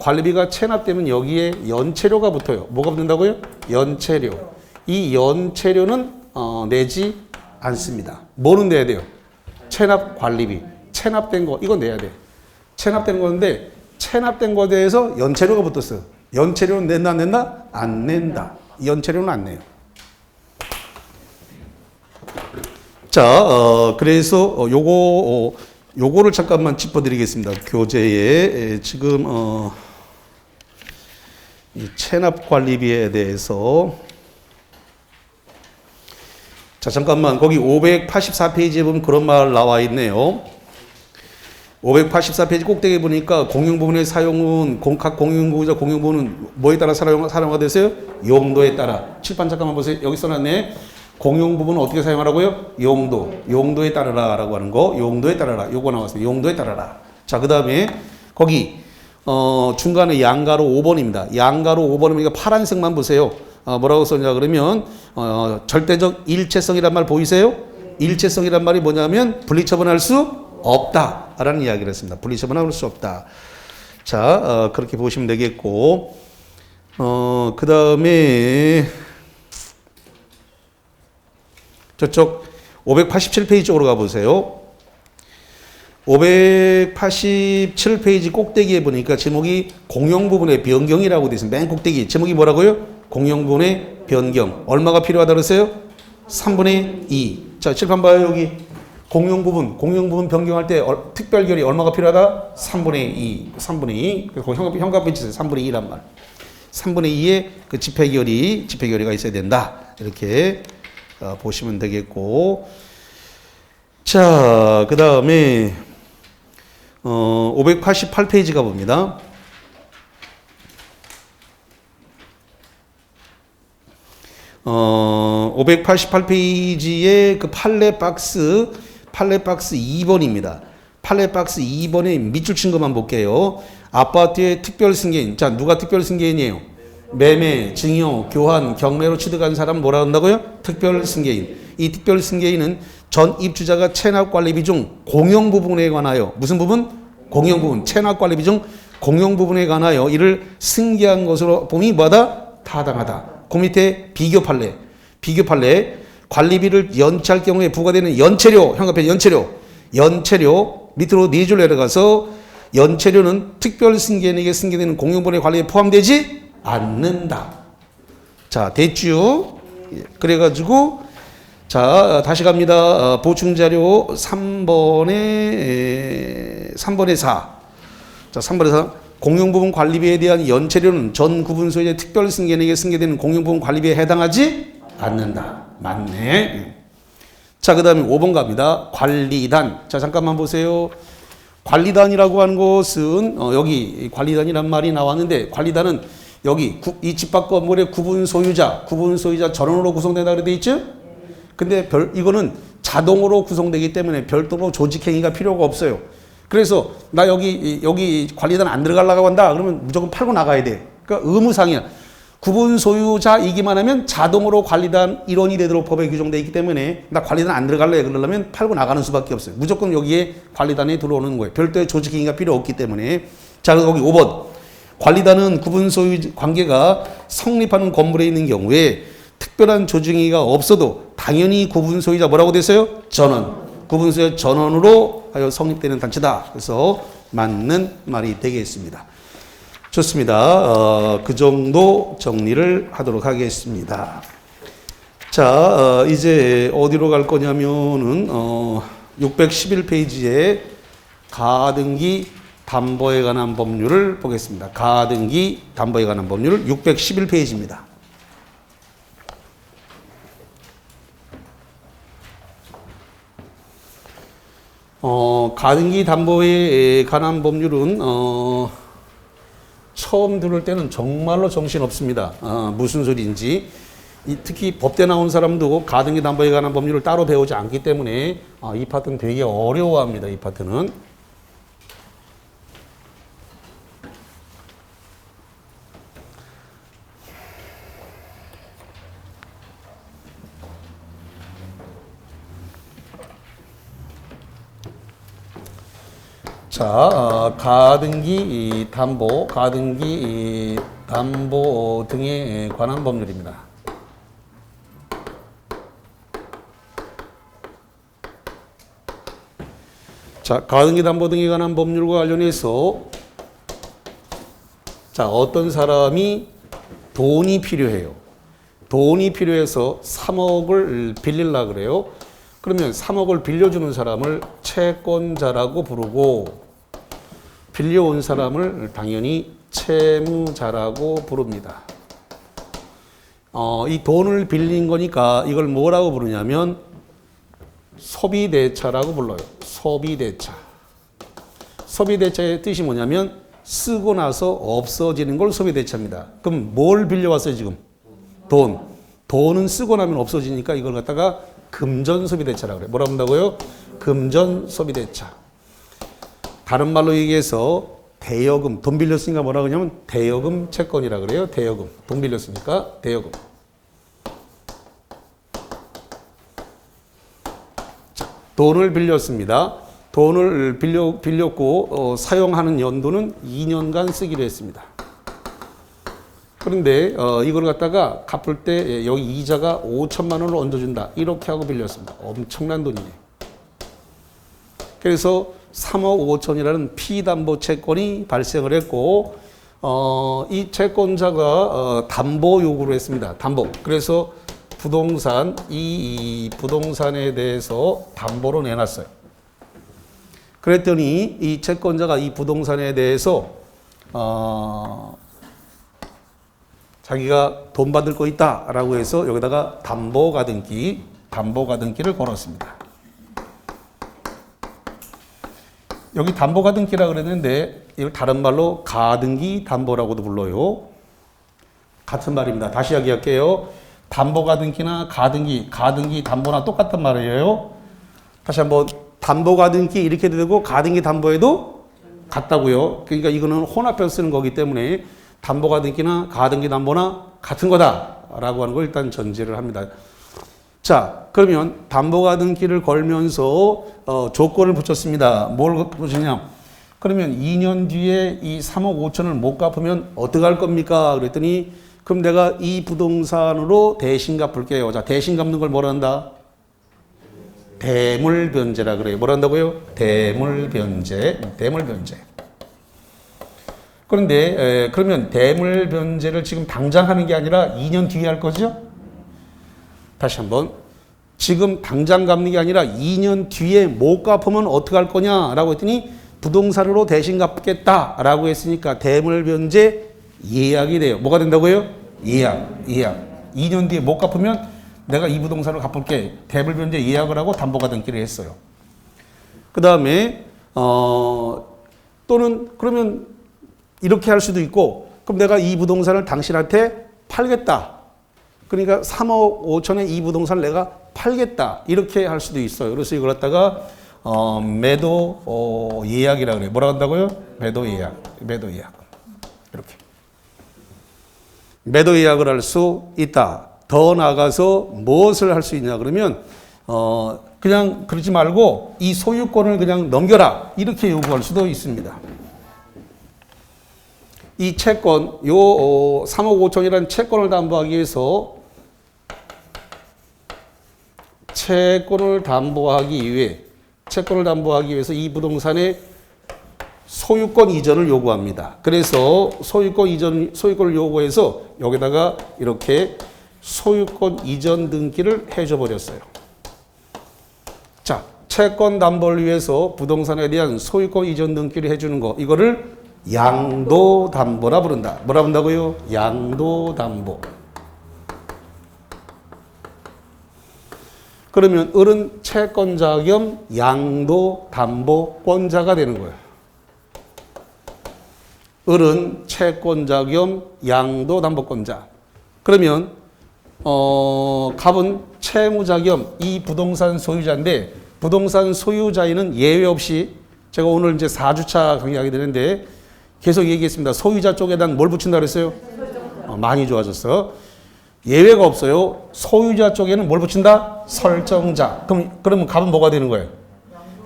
관리비가 체납되면 여기에 연체료가 붙어요. 뭐가 붙는다고요? 연체료. 이 연체료는 내지 않습니다. 뭐는 내야 돼요? 체납 관리비. 체납된 거 이거 내야 돼. 체납된 건데 체납된 거에 대해서 연체료가 붙었어요. 연체료는 낸다 안 낸다? 안 낸다. 연체료는 안 내요. 자, 그래서 요거를 잠깐만 짚어드리겠습니다. 교재에 지금 이 체납 관리비에 대해서 자 잠깐만 거기 584페이지에 보면 그런 말 나와 있네요. 584페이지 꼭대기에 보니까 공용부분의 사용은 각 공용부자 공용부는 뭐에 따라 사용화 되세요? 용도에 따라. 칠판 잠깐만 보세요. 여기 써놨네. 공용부분은 어떻게 사용하라고요? 용도에 따라라 라고 하는 거. 용도에 따라라. 요거 나왔어요. 용도에 따라라. 자, 그 다음에 거기 중간에 양가로 5번입니다. 양가로 5번이면 파란색만 보세요. 뭐라고 썼냐 그러면 절대적 일체성이란 말 보이세요? 일체성이란 말이 뭐냐면 분리처분할 수 없다라는 이야기를 했습니다. 분리처분할 수 없다. 자, 그렇게 보시면 되겠고 그 다음에 저쪽 587페이지 쪽으로 가보세요. 587페이지 꼭대기에 보니까 제목이 공용부분의 변경이라고 되어 있습니다. 맨 꼭대기 제목이 뭐라고요? 공용부분의 변경. 얼마가 필요하다 그랬어요? 3분의 2. 자, 칠판 봐요. 여기 공용부분 변경할 때 특별결의 얼마가 필요하다? 3분의 2. 3분의 2. 그래서 현관변 치세요. 3분의 2란 말. 3분의 2의 그 집회결의가 있어야 된다. 이렇게 보시면 되겠고. 자, 그 다음에 588페이지 가봅니다. 588페이지에 그 판례 박스 2번입니다. 판례 박스 2번에 밑줄 친 것만 볼게요. 아파트의 특별 승계인. 자, 누가 특별 승계인이에요? 매매, 증여, 교환, 경매로 취득한 사람 뭐라 한다고요? 특별 승계인. 이 특별 승계인은 전 입주자가 체납 관리비 중 공용 부분에 관하여 무슨 부분? 공용 부분. 체납 관리비 중 공용 부분에 관하여 이를 승계한 것으로 봄이 뭐하다? 타당하다. 그 밑에 비교 판례. 관리비를 연체할 경우에 부과되는 연체료, 현관편 연체료 밑으로 4줄 내려가서 연체료는 특별 승계인에게 승계되는 공용부분의 관리에 포함되지 않는다. 자, 됐죠? 그래가지고 자, 다시 갑니다. 보충자료 3번에 4. 자, 3번에 4. 공용부분 관리비에 대한 연체료는 전 구분 소유의 특별 승계인에게 승계되는 공용부분 관리비에 해당하지 않는다. 맞네. 자, 그 다음에 5번 갑니다. 관리단. 자, 잠깐만 보세요. 관리단이라고 하는 것은 여기 관리단이란 말이 나왔는데 관리단은 여기 이 집합 건물의 구분 소유자 전원으로 구성된다 그래 돼 있죠? 근데 이거는 자동으로 구성되기 때문에 별도로 조직행위가 필요가 없어요. 그래서 나 여기 관리단 안 들어가려고 한다 그러면 무조건 팔고 나가야 돼. 그러니까 의무상이야. 구분 소유자이기만 하면 자동으로 관리단 일원이 되도록 법에 규정되어 있기 때문에 나 관리단 안 들어갈래 그러려면 팔고 나가는 수밖에 없어요. 무조건 여기에 관리단에 들어오는 거예요. 별도의 조직행위가 필요 없기 때문에. 자, 그래서 거기 5번. 관리단은 구분 소유 관계가 성립하는 건물에 있는 경우에 특별한 조직행위가 없어도 당연히 구분 소유자 뭐라고 됐어요? 전원. 구분 소유자 전원으로 하여 성립되는 단체다. 그래서 맞는 말이 되겠습니다. 좋습니다. 그 정도 정리를 하도록 하겠습니다. 자, 이제 어디로 갈 거냐면은 611페이지에 가등기 담보에 관한 법률을 보겠습니다. 가등기 담보에 관한 법률 611페이지입니다. 가등기 담보에 관한 법률은 처음 들을 때는 정말로 정신없습니다. 무슨 소리인지. 특히 법대 나온 사람도 가등기 담보에 관한 법률을 따로 배우지 않기 때문에 이 파트는 되게 어려워합니다. 이 파트는. 자, 가등기 담보 등에 관한 법률입니다. 자, 가등기 담보 등에 관한 법률과 관련해서 자, 어떤 사람이 돈이 필요해요. 돈이 필요해서 3억을 빌리려고 그래요. 그러면 3억을 빌려주는 사람을 채권자라고 부르고 빌려온 사람을 당연히 채무자라고 부릅니다. 이 돈을 빌린 거니까 이걸 뭐라고 부르냐면 소비대차라고 불러요. 소비대차. 소비대차의 뜻이 뭐냐면 쓰고 나서 없어지는 걸 소비대차입니다. 그럼 뭘 빌려왔어요 지금? 돈. 돈은 쓰고 나면 없어지니까 이걸 갖다가 금전소비대차라고 그래요. 뭐라고 한다고요? 금전소비대차. 다른 말로 얘기해서 대여금, 돈 빌렸으니까 뭐라고 하냐면 대여금 채권이라고 그래요. 대여금. 돈 빌렸으니까 대여금. 자, 돈을 빌렸습니다. 돈을 빌렸고 사용하는 연도는 2년간 쓰기로 했습니다. 그런데 이걸 갖다가 갚을 때 여기 이자가 5천만 원을 얹어준다. 이렇게 하고 빌렸습니다. 엄청난 돈이네. 그래서 3억 5천이라는 피담보 채권이 발생을 했고 이 채권자가 담보 요구를 했습니다. 담보. 그래서 부동산 이 부동산에 대해서 담보로 내놨어요. 그랬더니 이 채권자가 이 부동산에 대해서 자기가 돈 받을 거 있다라고 해서 여기다가 담보가등기를 걸었습니다. 여기 담보가등기라 그랬는데 이걸 다른 말로 가등기 담보라고도 불러요. 같은 말입니다. 다시 이야기할게요. 담보가등기나 가등기 담보나 똑같은 말이에요. 다시 한번 담보가등기 이렇게 되고 가등기 담보에도 같다고요. 그러니까 이거는 혼합해서 쓰는 거기 때문에 담보가등기나 가등기 담보나 같은 거다라고 하는 걸 일단 전제를 합니다. 자, 그러면 담보가등기를 걸면서 조건을 붙였습니다. 뭘 붙였냐? 그러면 2년 뒤에 이 3억 5천을 못 갚으면 어떻게 할 겁니까? 그랬더니 그럼 내가 이 부동산으로 대신 갚을게요. 자, 대신 갚는 걸 뭐라 한다? 대물변제라 그래요. 뭐라 한다고요? 대물변제. 그런데 그러면 대물변제를 지금 당장 하는 게 아니라 2년 뒤에 할 거죠? 다시 한번. 지금 당장 갚는 게 아니라 2년 뒤에 못 갚으면 어떻게 할 거냐라고 했더니 부동산으로 대신 갚겠다라고 했으니까 대물변제 예약이 돼요. 뭐가 된다고요? 예약. 2년 뒤에 못 갚으면 내가 이 부동산을 갚을게. 대물변제 예약을 하고 담보가등기를 했어요. 그 다음에 또는 그러면 이렇게 할 수도 있고 그럼 내가 이 부동산을 당신한테 팔겠다. 그러니까 3억 5천에 이 부동산을 내가 팔겠다. 이렇게 할 수도 있어요. 그래서 이걸 갖다가 매도 예약이라고 그래요. 뭐라고 한다고요? 매도 예약. 이렇게. 매도 예약을 할 수 있다. 더 나아가서 무엇을 할 수 있냐 그러면 그냥 그러지 말고 이 소유권을 그냥 넘겨라. 이렇게 요구할 수도 있습니다. 이 채권, 요 3억 5천이라는 채권을 담보하기 위해서 채권을 담보하기 위해서 이 부동산의 소유권 이전을 요구합니다. 그래서 소유권을 요구해서 여기다가 이렇게 소유권 이전 등기를 해줘 버렸어요. 자, 채권 담보를 위해서 부동산에 대한 소유권 이전 등기를 해주는 거, 이거를 양도담보라 부른다. 뭐라 부른다고요? 양도담보. 그러면 을은 채권자 겸 양도담보권자가 되는 거예요. 을은 채권자 겸 양도담보권자. 그러면 갑은 채무자 겸 이 부동산 소유자인데, 부동산 소유자에는 예외 없이, 제가 오늘 이제 4주차 강의하게 되는데 계속 얘기했습니다. 소유자 쪽에다 뭘 붙인다 그랬어요? 많이 좋아졌어. 예외가 없어요. 소유자 쪽에는 뭘 붙인다? 설정자. 그러면 갑은 뭐가 되는 거예요?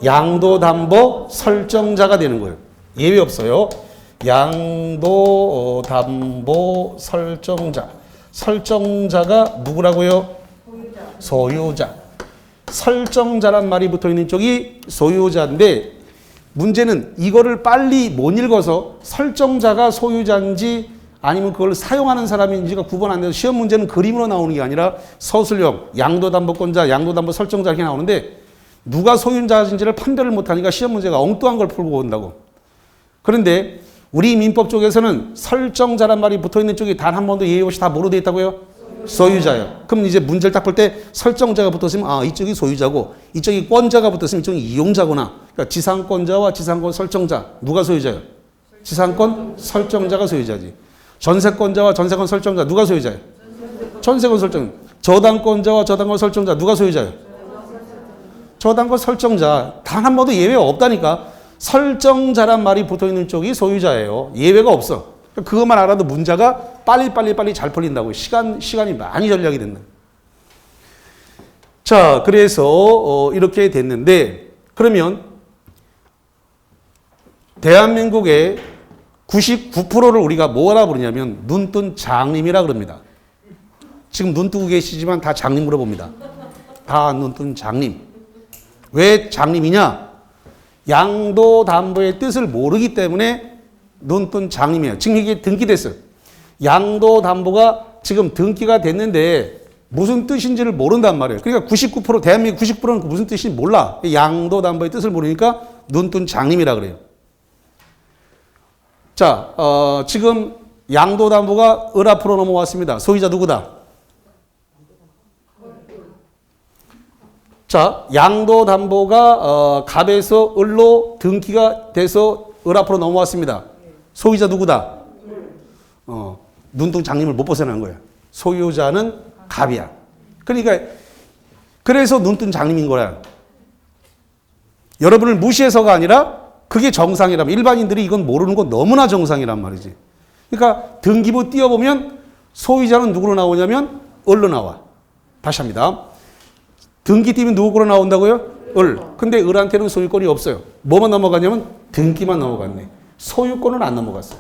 양도담보 설정자가 되는 거예요. 예외 없어요. 양도담보 설정자. 설정자가 누구라고요? 소유자. 설정자란 말이 붙어있는 쪽이 소유자인데, 문제는 이거를 빨리 못 읽어서 설정자가 소유자인지 아니면 그걸 사용하는 사람인지가 구분 안 돼서 시험 문제는 그림으로 나오는 게 아니라 서술형, 양도담보권자, 양도담보 설정자 이렇게 나오는데, 누가 소유자인지를 판별을 못하니까 시험 문제가 엉뚱한 걸 풀고 온다고. 그런데 우리 민법 쪽에서는 설정자란 말이 붙어있는 쪽이 단 한 번도 예외 없이 다 뭐로 돼 있다고요? 소유자예요. 그럼 이제 문제를 딱 볼 때 설정자가 붙었으면 아, 이쪽이 소유자고 이쪽이 권자가 붙었으면 이쪽이 이용자구나. 그러니까 지상권자와 지상권 설정자, 누가 소유자예요? 지상권 설정자가 소유자지. 전세권자와 전세권 설정자, 누가 소유자예요? 전세권 설정. 저당권자와 저당권 설정자, 누가 소유자예요? 저당권 설정자. 단 한 번도 예외가 없다니까. 설정자란 말이 붙어있는 쪽이 소유자예요. 예외가 없어. 그것만 알아도 문제가 빨리 잘 풀린다고. 시간이 많이 절약이 된다. 자, 그래서 이렇게 됐는데, 그러면 대한민국의 99%를 우리가 뭐라 부르냐면 눈뜬 장님이라 그럽니다. 지금 눈 뜨고 계시지만 다 장님으로 봅니다. 다 눈뜬 장님. 왜 장님이냐? 양도담보의 뜻을 모르기 때문에 눈뜬 장님이에요. 지금 이게 등기됐어요. 양도담보가 지금 등기가 됐는데 무슨 뜻인지를 모른단 말이에요. 그러니까 99%, 대한민국 90%는 무슨 뜻인지 몰라. 양도담보의 뜻을 모르니까 눈뜬 장님이라 그래요. 자, 지금 양도담보가 을 앞으로 넘어왔습니다. 소유자 누구다? 자, 양도담보가 갑에서 을로 등기가 돼서 을 앞으로 넘어왔습니다. 소유자 누구다? 눈뜬 장님을 못 벗어난 거야. 소유자는 갑이야. 그러니까 그래서 눈뜬 장님인 거야. 여러분을 무시해서가 아니라 그게 정상이라면, 일반인들이 이건 모르는 건 너무나 정상이란 말이지. 그러니까 등기부 띄워보면 소유자는 누구로 나오냐면 을로 나와. 다시 합니다. 등기 띄면 누구로 나온다고요? 을. 근데 을한테는 소유권이 없어요. 뭐만 넘어가냐면 등기만 넘어갔네. 소유권은 안 넘어갔어요.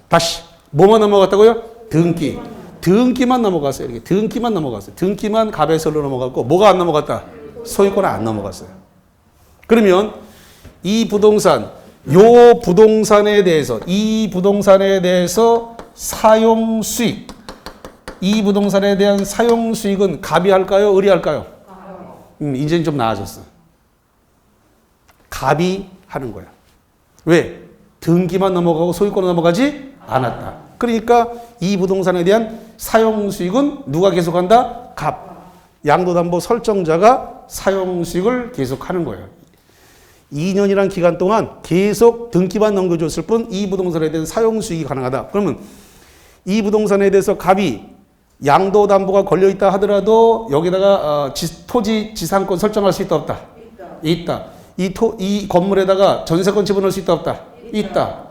다시. 뭐만 넘어갔다고요? 등기. 등기만 넘어갔어요. 이렇게 등기만 넘어갔어요. 등기만 갑에서 을로 넘어갔고, 뭐가 안 넘어갔다? 소유권은 안 넘어갔어요. 그러면 이 부동산, 요 부동산에 대해서, 이 부동산에 대해서 사용 수익, 이 부동산에 대한 사용 수익은 갑이 할까요? 을이 할까요? 이제는 좀 나아졌어. 갑이 하는 거야. 왜? 등기만 넘어가고 소유권은 넘어가지 않았다. 그러니까 이 부동산에 대한 사용 수익은 누가 계속한다? 갑. 양도담보 설정자가 사용 수익을 계속하는 거예요. 2년이란 기간 동안 계속 등기만 넘겨줬을 뿐 이 부동산에 대한 사용 수익이 가능하다. 그러면 이 부동산에 대해서 갑이 양도담보가 걸려있다 하더라도 여기다가 토지 지상권 설정할 수 있다 없다? 있다. 이 건물에다가 전세권 집어넣을 수 있다 없다? 있다.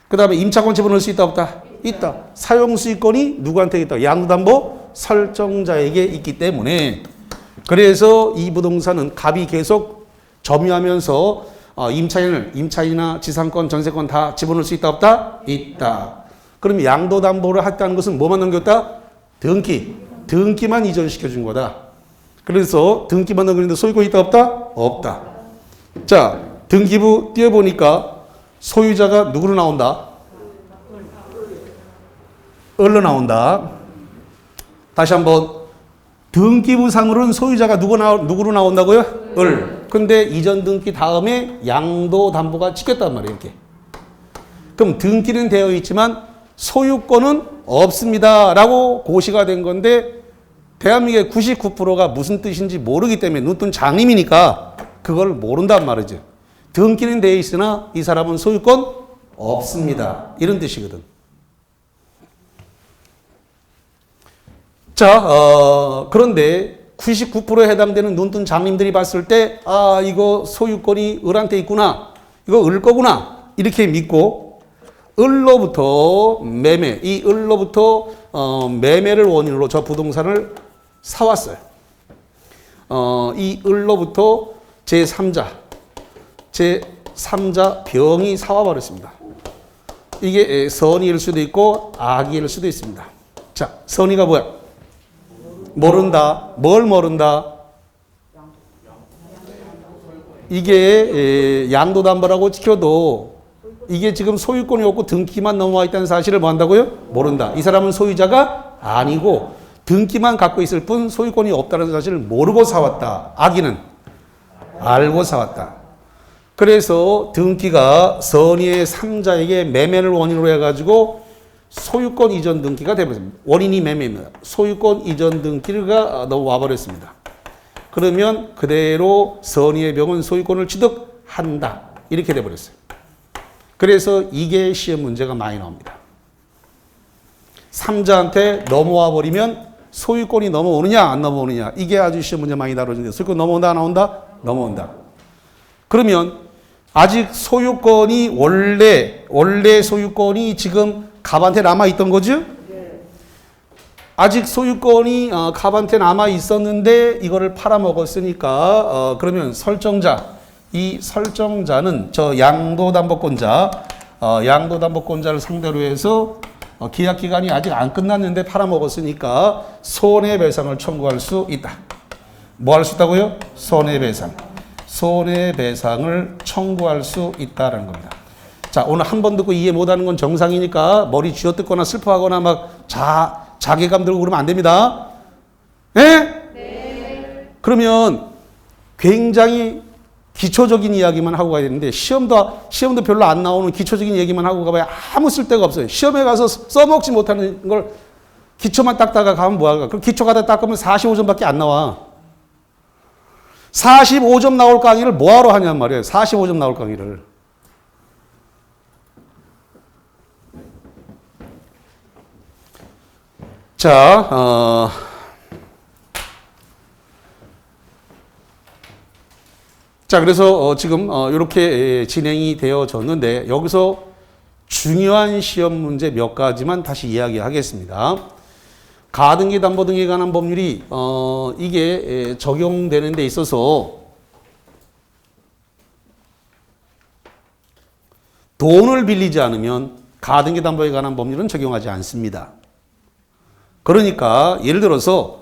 그 다음에 임차권 집어넣을 수 있다 없다? 있다. 사용수익권이 누구한테 있다? 양도담보 설정자에게 있기 때문에, 그래서 이 부동산은 갑이 계속 점유하면서 임차인이나 지상권, 전세권 다 집어넣을 수 있다 없다? 있다. 그럼 양도담보를 했다는 것은 뭐만 넘겼다? 등기만 이전시켜준 거다. 그래서 등기만 넘기는데 소유권이 있다 없다? 없다. 자, 등기부 띄워보니까 소유자가 누구로 나온다? 을로 나온다. 다시 한번 등기부상으로는 소유자가 누구로 나온다고요? 을. 근데 이전 등기 다음에 양도담보가 찍혔단 말이에요. 이렇게. 그럼 등기는 되어 있지만 소유권은 없습니다. 라고 고시가 된 건데 대한민국의 99%가 무슨 뜻인지 모르기 때문에 눈뜬 장님이니까 그걸 모른단 말이죠. 등기는 되어 있으나 이 사람은 소유권 없습니다. 이런 뜻이거든. 자, 그런데 99%에 해당되는 눈뜬 장님들이 봤을 때, 아, 이거 소유권이 을한테 있구나. 이거 을 거구나. 이렇게 믿고, 을로부터 매매, 이 을로부터 매매를 원인으로 저 부동산을 사왔어요. 이 을로부터 제3자 병이 사와버렸습니다. 이게 선의일 수도 있고 악의일 수도 있습니다. 자, 선의가 뭐야? 모른다. 뭘 모른다? 이게 양도담보라고 지켜도 이게 지금 소유권이 없고 등기만 넘어와 있다는 사실을 뭐 한다고요? 모른다. 이 사람은 소유자가 아니고 등기만 갖고 있을 뿐 소유권이 없다는 사실을 모르고 사왔다. 악의는 알고 사왔다. 그래서 등기가 선의의 3자에게 매매를 원인으로 해가지고 소유권 이전 등기가 되어버렸습니다. 원인이 매매입니다. 소유권 이전 등기가 넘어와 버렸습니다. 그러면 그대로 선의의 병은 소유권을 취득한다. 이렇게 되어버렸어요. 그래서 이게 시험 문제가 많이 나옵니다. 3자한테 넘어와 버리면 소유권이 넘어오느냐 안 넘어오느냐 이게 아주 시험 문제 많이 다뤄지는데 소유권 넘어온다 안 나온다? 넘어온다. 그러면 아직 소유권이 원래 소유권이 지금 갑한테 남아있던 거죠? 아직 소유권이 갑한테 남아있었는데 이거를 팔아먹었으니까 그러면 설정자, 이 설정자는 저 양도담보권자를 상대로 해서 계약기간이 아직 안 끝났는데 팔아먹었으니까 손해배상을 청구할 수 있다. 뭐 할 수 있다고요? 손해배상을 청구할 수 있다라는 겁니다. 자, 오늘 한 번 듣고 이해 못하는 건 정상이니까 머리 쥐어뜯거나 슬퍼하거나 막 자괴감 들고 그러면 안 됩니다. 네? 그러면 굉장히 기초적인 이야기만 하고 가야 되는데 시험도 별로 안 나오는 기초적인 얘기만 하고 가봐야 아무 쓸데가 없어요. 시험에 가서 써먹지 못하는 걸 기초만 닦다가 가면 뭐할까? 그럼 기초 가다 닦으면 45점밖에 안 나와. 45점 나올 강의를 뭐하러 하냔 말이에요. 45점 나올 강의를. 자, 그래서 지금 이렇게 진행이 되어졌는데 여기서 중요한 시험 문제 몇 가지만 다시 이야기하겠습니다. 가등기 담보 등에 관한 법률이 이게 적용되는 데 있어서 돈을 빌리지 않으면 가등기 담보에 관한 법률은 적용하지 않습니다. 그러니까 예를 들어서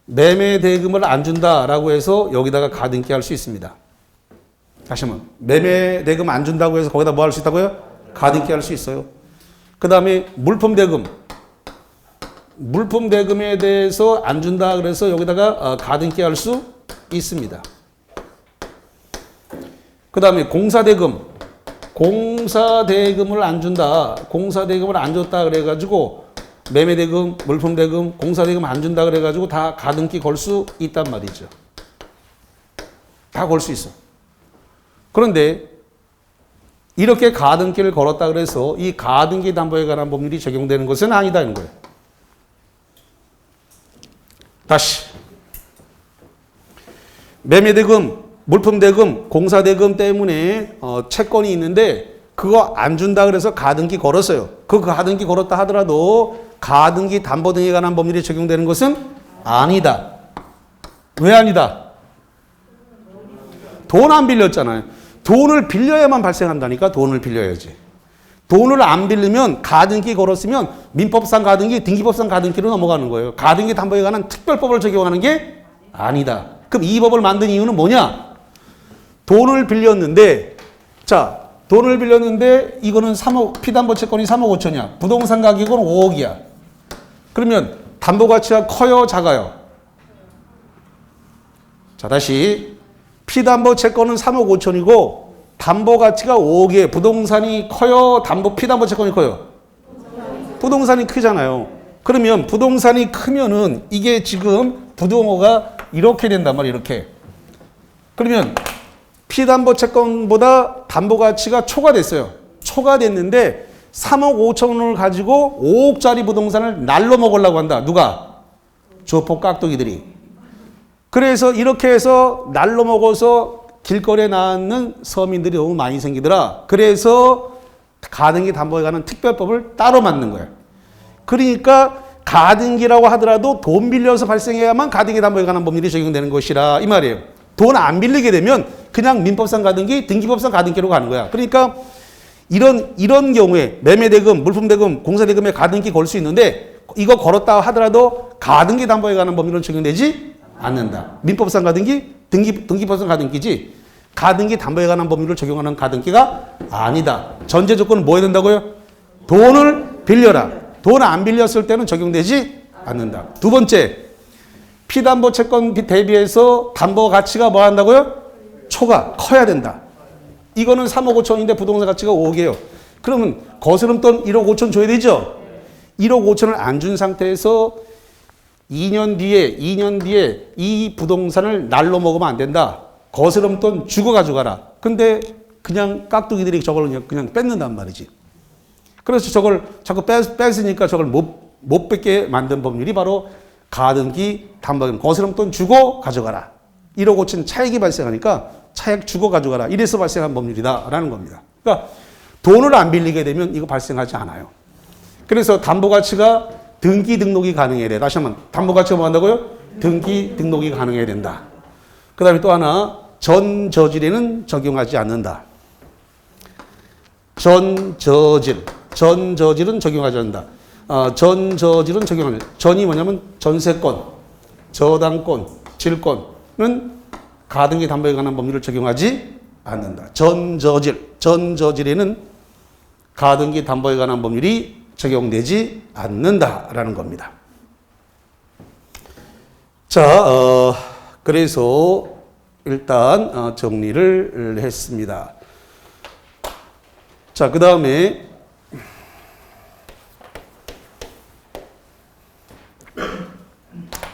매매대금을 안 준다라고 해서 여기다가 가등기 할 수 있습니다. 다시 한번 매매대금 안 준다고 해서 거기다 뭐 할 수 있다고요? 가등기 할 수 있어요. 그 다음에 물품대금에 대해서 안 준다 그래서 여기다가 가등기 할 수 있습니다. 그 다음에 공사대금을 안 준다. 공사대금을 안 줬다 그래가지고 매매대금, 물품대금, 공사대금 안 준다 그래가지고 다 가등기 걸 수 있단 말이죠. 다 걸 수 있어. 그런데 이렇게 가등기를 걸었다 그래서 이 가등기 담보에 관한 법률이 적용되는 것은 아니다는 거예요. 다시. 매매대금, 물품대금, 공사대금 때문에 채권이 있는데 그거 안 준다 그래서 가등기 걸었어요. 그 가등기 걸었다 하더라도 가등기 담보 등에 관한 법률이 적용되는 것은 아니다. 왜 아니다? 돈 안 빌렸잖아요. 돈을 빌려야만 발생한다니까. 돈을 빌려야지. 돈을 안 빌리면 가등기 걸었으면 민법상 가등기, 등기법상 가등기로 넘어가는 거예요. 가등기 담보에 관한 특별법을 적용하는 게 아니다. 그럼 이 법을 만든 이유는 뭐냐? 돈을 빌렸는데, 자, 돈을 빌렸는데 이거는 3억, 피담보 채권이 3억 5천이야. 부동산 가격은 5억이야. 그러면 담보 가치가 커요, 작아요? 자, 다시. 피담보 채권은 3억 5천이고 담보 가치가 5억이에요. 부동산이 커요, 피담보 채권이 커요? 부동산이 크잖아요. 그러면 부동산이 크면은 이게 지금 부동호가 이렇게 된단 말이에요. 이렇게. 그러면 피담보 채권보다 담보 가치가 초과됐어요. 초과됐는데 3억 5천 원을 가지고 5억짜리 부동산을 날로 먹으려고 한다. 누가? 조폭 깍두기들이. 그래서 이렇게 해서 날로 먹어서 길거리에 나앉는 서민들이 너무 많이 생기더라. 그래서 가등기 담보에 관한 특별법을 따로 만든 거예요. 그러니까 가등기라고 하더라도 돈 빌려서 발생해야만 가등기 담보에 관한 법률이 적용되는 것이라 이 말이에요. 돈 안 빌리게 되면 그냥 민법상 가등기, 등기법상 가등기로 가는 거야. 그러니까 이런 경우에 매매대금, 물품대금, 공사대금에 가등기 걸 수 있는데 이거 걸었다 하더라도 가등기 담보에 관한 법률은 적용되지 않는다. 민법상 가등기, 등기법상 가등기지 가등기 담보에 관한 법률을 적용하는 가등기가 아니다. 전제 조건은 뭐 해야 된다고요? 돈을 빌려라. 돈 안 빌렸을 때는 적용되지 않는다. 두 번째, 피담보 채권 대비해서 담보 가치가 뭐 한다고요? 초과, 커야 된다. 이거는 3억 5천인데 부동산 가치가 5억이에요. 그러면 거스름돈 1억 5천 줘야 되죠? 1억 5천을 안 준 상태에서 2년 뒤에 이 부동산을 날로 먹으면 안 된다. 거스름돈 주고 가져가라. 근데 그냥 깍두기들이 저걸 그냥 뺏는단 말이지. 그래서 저걸 자꾸 뺏으니까 저걸 못 뺏게 만든 법률이 바로 가등기 담보금 거스름돈 주고 가져가라. 1억 5천 차익이 발생하니까 차익 주고 가져가라. 이래서 발생한 법률이다라는 겁니다. 그러니까 돈을 안 빌리게 되면 이거 발생하지 않아요. 그래서 담보 가치가 등기 등록이 가능해야 돼. 다시 한번 담보 가치가 뭐 한다고요? 등기 등록이 가능해야 된다. 그 다음에 또 하나 전저질에는 적용하지 않는다. 전저질은 적용하지 않는다. 전저질은 적용하는. 전이 뭐냐면 전세권, 저당권, 질권은 가등기 담보에 관한 법률을 적용하지 않는다. 전저질에는 가등기 담보에 관한 법률이 적용되지 않는다라는 겁니다. 자, 그래서 일단 정리를 했습니다. 자, 그 다음에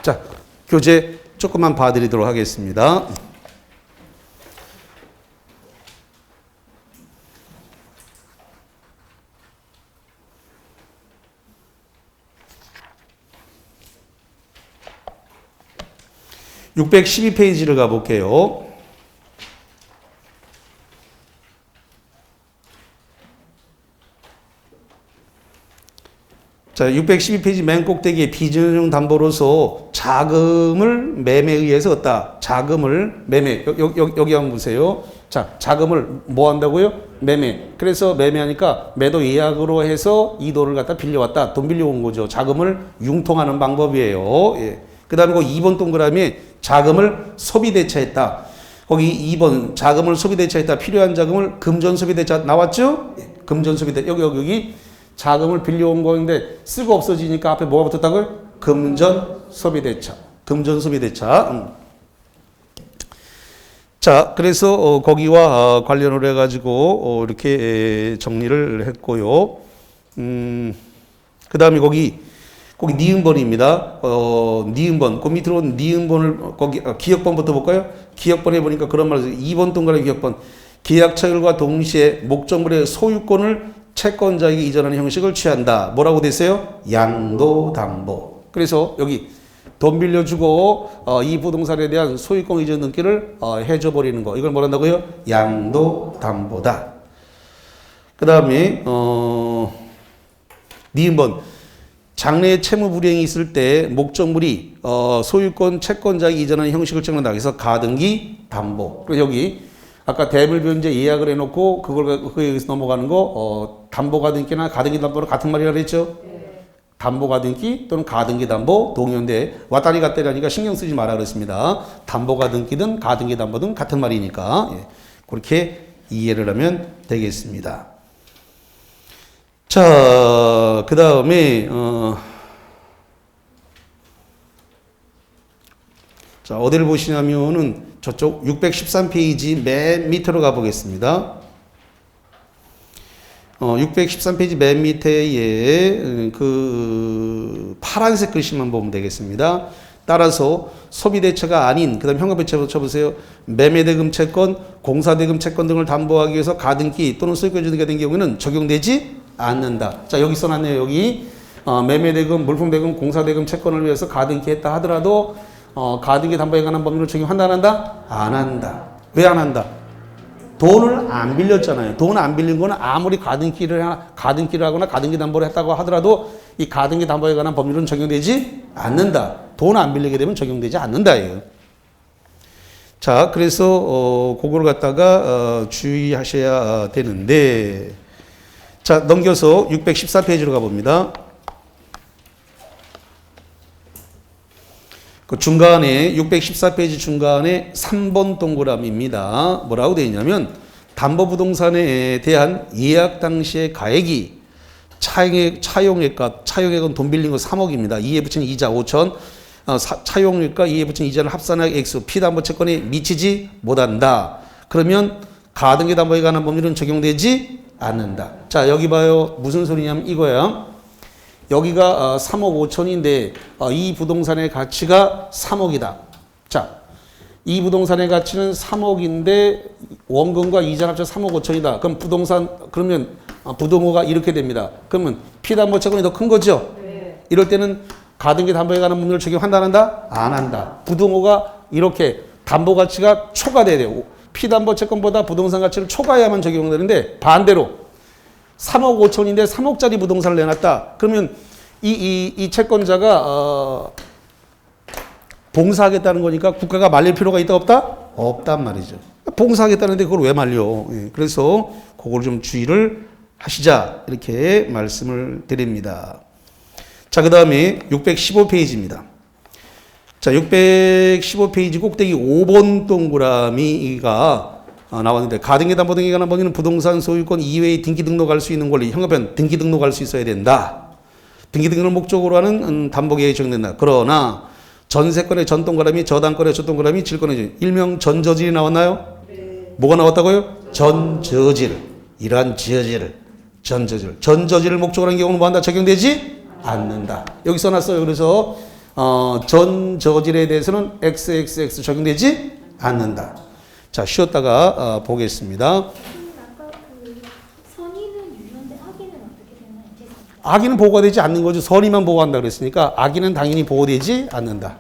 자, 교재 조금만 봐드리도록 하겠습니다. (612페이지를) 가볼게요. 자, 612페이지 맨 꼭대기에 비전용 담보로서 자금을 매매에 의해서 얻다. 자금을 매매. 여기 한번 보세요. 자, 자금을 뭐 한다고요? 매매. 그래서 매매하니까 매도 예약으로 해서 이 돈을 갖다 빌려왔다. 돈 빌려온 거죠. 자금을 융통하는 방법이에요. 예. 그 다음에 그 2번 동그라미에 자금을 소비대차했다. 거기 2번 자금을 소비대차했다. 필요한 자금을 금전소비대차 나왔죠? 예. 금전소비대차. 여기 자금을 빌려온 거인데 쓰고 없어지니까 앞에 뭐가 붙었다고요? 금전소비대차. 금전소비대차. 자, 그래서 거기와 관련을 해가지고 이렇게 정리를 했고요. 그 다음에 거기 니은번입니다. 니은번. 그 밑으로 니은번을 거기 기억번부터 볼까요? 기억번에 보니까 그런 말을 2번 동그라미 기억번. 계약 체결과 동시에 목적물의 소유권을 채권자에게 이전하는 형식을 취한다. 뭐라고 됐어요? 양도담보. 그래서 여기 돈 빌려주고 이 부동산에 대한 소유권 이전 등기를 해줘버리는 거. 이걸 뭐란다고요? 양도담보다. 그 다음에 니은번. 장래에 채무 불이행이 있을 때 목적물이 소유권 채권자에게 이전하는 형식을 정한다. 그래서 가등기 담보. 그래서 여기 아까 대물변제 예약을 해놓고 그거에 의해서 넘어가는 거 담보 가등기나 가등기 담보로 같은 말이라고 했죠? 네. 담보 가등기 또는 가등기 담보 동의어인데 왔다리 갔다리니까 신경 쓰지 마라 그랬습니다. 담보 가등기든 가등기 담보든 같은 말이니까 예. 그렇게 이해를 하면 되겠습니다. 자, 그 다음에 자, 어디를 보시냐면은 저쪽 613페이지 맨 밑으로 가보겠습니다. 613페이지 맨 밑에 그 파란색 글씨만 보면 되겠습니다. 따라서 소비대체가 아닌, 그 다음 현금배체부터 쳐보세요. 매매대금 채권, 공사대금 채권 등을 담보하기 위해서 가등기 또는 소유권주의가 된 경우에는 적용되지 않는다. 자, 여기 써놨네요. 여기 매매대금, 물품대금, 공사대금 채권을 위해서 가등기 했다 하더라도 가등기 담보에 관한 법률을 적용한다 안 한다? 안 한다. 왜 안 한다? 돈을 안 빌렸잖아요. 돈 안 빌린 거는 아무리 가등기를 하거나 가등기 담보를 했다고 하더라도 이 가등기 담보에 관한 법률은 적용되지 않는다. 돈 안 빌리게 되면 적용되지 않는다예요. 자, 그래서 그걸 갖다가 주의하셔야 되는데, 자, 넘겨서 614페이지로 가봅니다. 그 중간에 614페이지 중간에 3번 동그라미입니다. 뭐라고 되어 있냐면 담보부동산에 대한 예약 당시의 가액이 차용액은 돈 빌린 거 3억입니다. 이에 붙인 이자 5천, 차용액과 이에 붙인 이자를 합산하여 액수 피담보 채권에 미치지 못한다. 그러면 가등기 담보에 관한 법률은 적용되지 않는다. 자, 여기 봐요. 무슨 소리냐면 이거야. 여기가 3억 5천인데 이 부동산의 가치가 3억이다. 자, 이 부동산의 가치는 3억인데 원금과 이자 합쳐 3억 5천이다. 그러면 부동호가 이렇게 됩니다. 그러면 피담보 채권이 더 큰 거죠? 네. 이럴 때는 가등기 담보에 관한 법률을 적용한다 안 한다? 안 한다. 부동호가 이렇게 담보 가치가 초과돼야 돼요. 피담보 채권보다 부동산 가치를 초과해야만 적용되는데 반대로 3억 5천인데 3억짜리 부동산을 내놨다. 그러면 이 채권자가 봉사하겠다는 거니까 국가가 말릴 필요가 있다 없다? 없단 말이죠. 봉사하겠다는데 그걸 왜 말려? 그래서 그걸 좀 주의를 하시자 이렇게 말씀을 드립니다. 자, 그 다음에 615페이지입니다. 자, 615페이지 꼭대기 5번 동그라미가 나왔는데 가등기 담보 등에 관한 법률은 부동산 소유권 이외에 등기 등록할 수 있는 권리, 형법엔 등기 등록할 수 있어야 된다. 등기 등록을 목적으로 하는 담보 계획이 적용된다. 그러나 전세권의 전동거래미, 저당권의 저동거래미, 질권의 일명 전저질이 나왔나요? 네. 뭐가 나왔다고요? 전저질. 이러한 저질을 전저질을 목적으로 하는 경우는 뭐한다? 적용되지 않는다. 여기 써놨어요. 그래서 전저질에 대해서는 XXX 적용되지 않는다. 자, 쉬었다가 보겠습니다. 아까 그 선의는 유효인데 악의는 어떻게 되나요? 죄송합니다. 악의는 보호가 되지 않는 거죠. 선의만 보호한다 그랬으니까 악의는 당연히 보호되지 않는다.